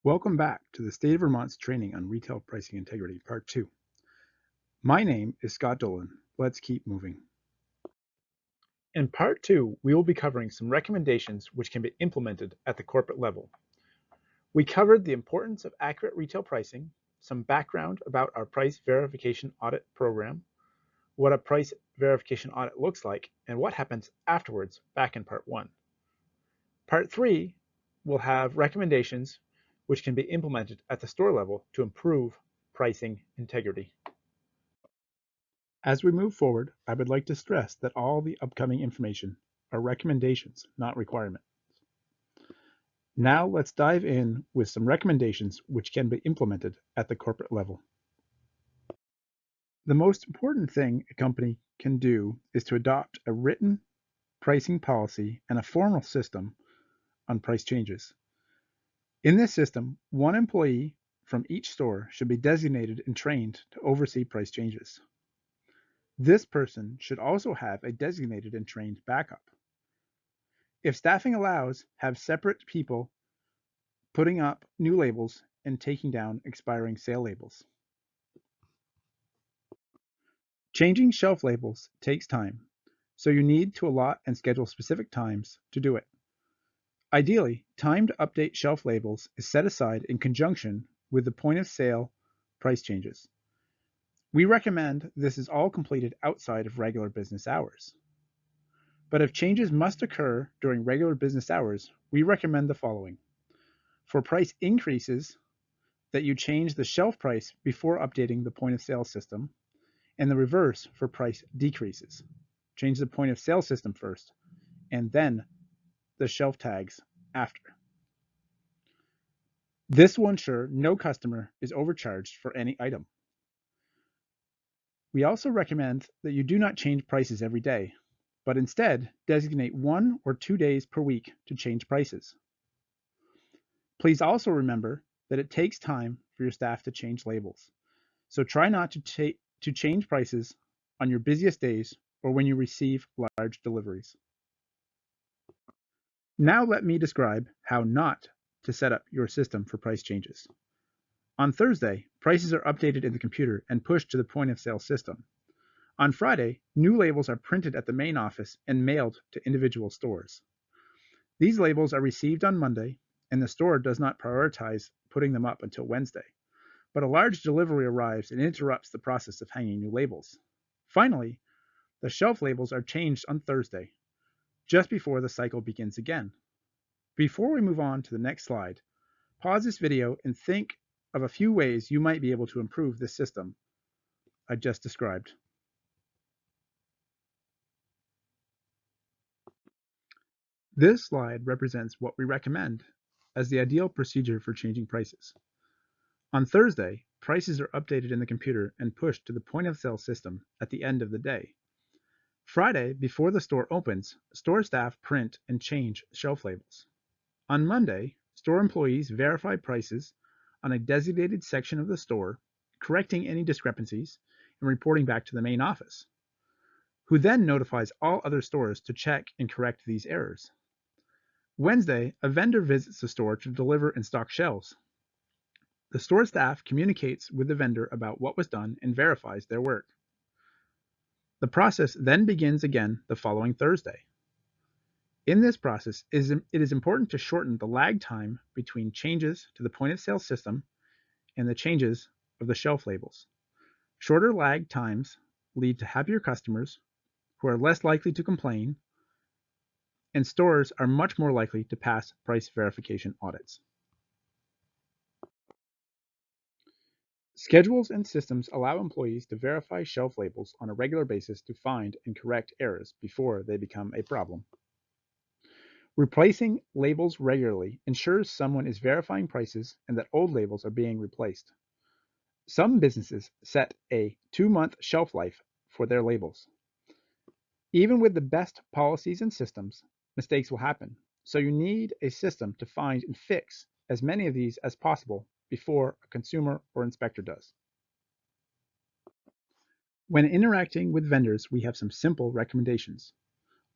Welcome back to the State of Vermont's training on retail pricing integrity, Part 2. My name is Scott Dolan. Let's keep moving. In Part 2, we will be covering some recommendations which can be implemented at the corporate level. We covered the importance of accurate retail pricing, some background about our price verification audit program, what a price verification audit looks like, and what happens afterwards back in Part 1. Part 3 will have recommendations which can be implemented at the store level to improve pricing integrity. As we move forward, I would like to stress that all the upcoming information are recommendations, not requirements. Now let's dive in with some recommendations which can be implemented at the corporate level. The most important thing a company can do is to adopt a written pricing policy and a formal system on price changes. In this system, one employee from each store should be designated and trained to oversee price changes. This person should also have a designated and trained backup. If staffing allows, have separate people putting up new labels and taking down expiring sale labels. Changing shelf labels takes time, so you need to allot and schedule specific times to do it. Ideally, time to update shelf labels is set aside in conjunction with the point of sale price changes. We recommend this is all completed outside of regular business hours. But if changes must occur during regular business hours, we recommend the following. For price increases, that you change the shelf price before updating the point of sale system, and the reverse for price decreases. Change the point of sale system first, and then the shelf tags after. This will ensure no customer is overcharged for any item. We also recommend that you do not change prices every day, but instead designate 1 or 2 days per week to change prices. Please also remember that it takes time for your staff to change labels, so try not to change prices on your busiest days or when you receive large deliveries. Now let me describe how not to set up your system for price changes. On Thursday, prices are updated in the computer and pushed to the point of sale system. On Friday, new labels are printed at the main office and mailed to individual stores. These labels are received on Monday, and the store does not prioritize putting them up until Wednesday. But a large delivery arrives and interrupts the process of hanging new labels. Finally, the shelf labels are changed on Thursday, just before the cycle begins again. Before we move on to the next slide, pause this video and think of a few ways you might be able to improve this system I just described. This slide represents what we recommend as the ideal procedure for changing prices. On Thursday, prices are updated in the computer and pushed to the point of sale system at the end of the day. Friday, before the store opens, store staff print and change shelf labels. On Monday, store employees verify prices on a designated section of the store, correcting any discrepancies and reporting back to the main office, who then notifies all other stores to check and correct these errors. Wednesday, a vendor visits the store to deliver and stock shelves. The store staff communicates with the vendor about what was done and verifies their work. The process then begins again the following Thursday. In this process, it is important to shorten the lag time between changes to the point of sale system and the changes of the shelf labels. Shorter lag times lead to happier customers who are less likely to complain, and stores are much more likely to pass price verification audits. Schedules and systems allow employees to verify shelf labels on a regular basis to find and correct errors before they become a problem. Replacing labels regularly ensures someone is verifying prices and that old labels are being replaced. Some businesses set a 2-month shelf life for their labels. Even with the best policies and systems, mistakes will happen, so you need a system to find and fix as many of these as possible before a consumer or inspector does. When interacting with vendors, we have some simple recommendations.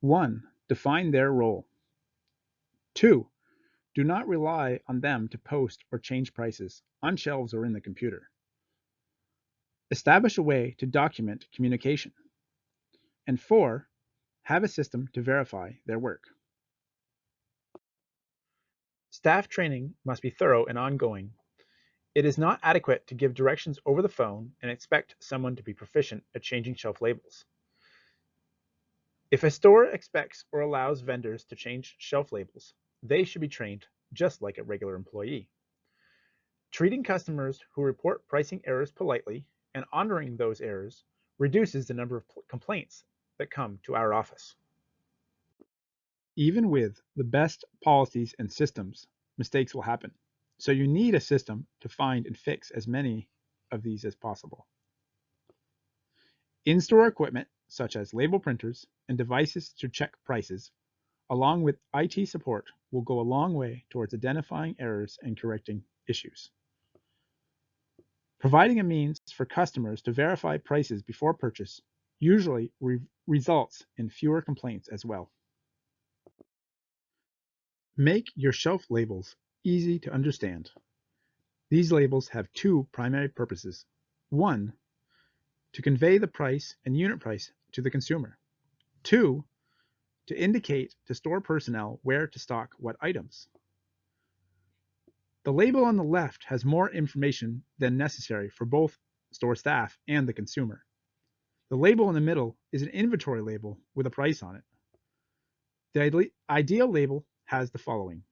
1. Define their role. 2. Do not rely on them to post or change prices on shelves or in the computer. Establish a way to document communication. And 4, have a system to verify their work. Staff training must be thorough and ongoing. It is not adequate to give directions over the phone and expect someone to be proficient at changing shelf labels. If a store expects or allows vendors to change shelf labels, they should be trained just like a regular employee. Treating customers who report pricing errors politely and honoring those errors reduces the number of complaints that come to our office. Even with the best policies and systems, mistakes will happen. So you need a system to find and fix as many of these as possible. In-store equipment, such as label printers and devices to check prices, along with IT support, will go a long way towards identifying errors and correcting issues. Providing a means for customers to verify prices before purchase usually results in fewer complaints as well. Make your shelf labels easy to understand. These labels have 2 primary purposes. 1, to convey the price and unit price to the consumer. 2, to indicate to store personnel where to stock what items. The label on the left has more information than necessary for both store staff and the consumer. The label in the middle is an inventory label with a price on it. The ideal label has the following: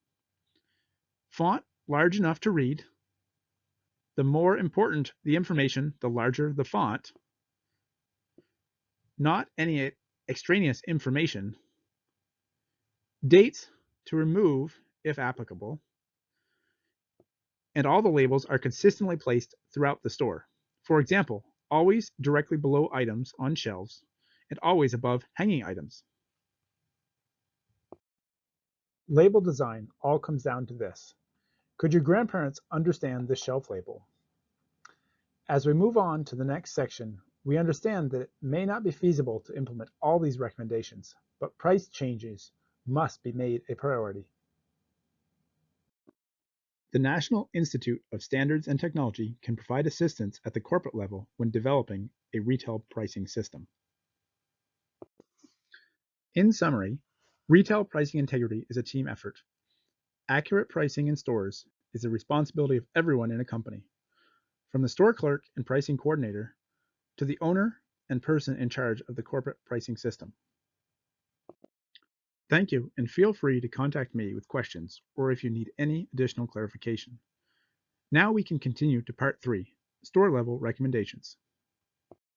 font large enough to read. The more important the information, the larger the font. Not any extraneous information. Dates to remove if applicable. And all the labels are consistently placed throughout the store. For example, always directly below items on shelves and always above hanging items. Label design all comes down to this. Could your grandparents understand this shelf label? As we move on to the next section, we understand that it may not be feasible to implement all these recommendations, but price changes must be made a priority. The National Institute of Standards and Technology can provide assistance at the corporate level when developing a retail pricing system. In summary, retail pricing integrity is a team effort. Accurate pricing in stores is the responsibility of everyone in a company, from the store clerk and pricing coordinator to the owner and person in charge of the corporate pricing system. Thank you, and feel free to contact me with questions or if you need any additional clarification. Now we can continue to part 3, store level recommendations.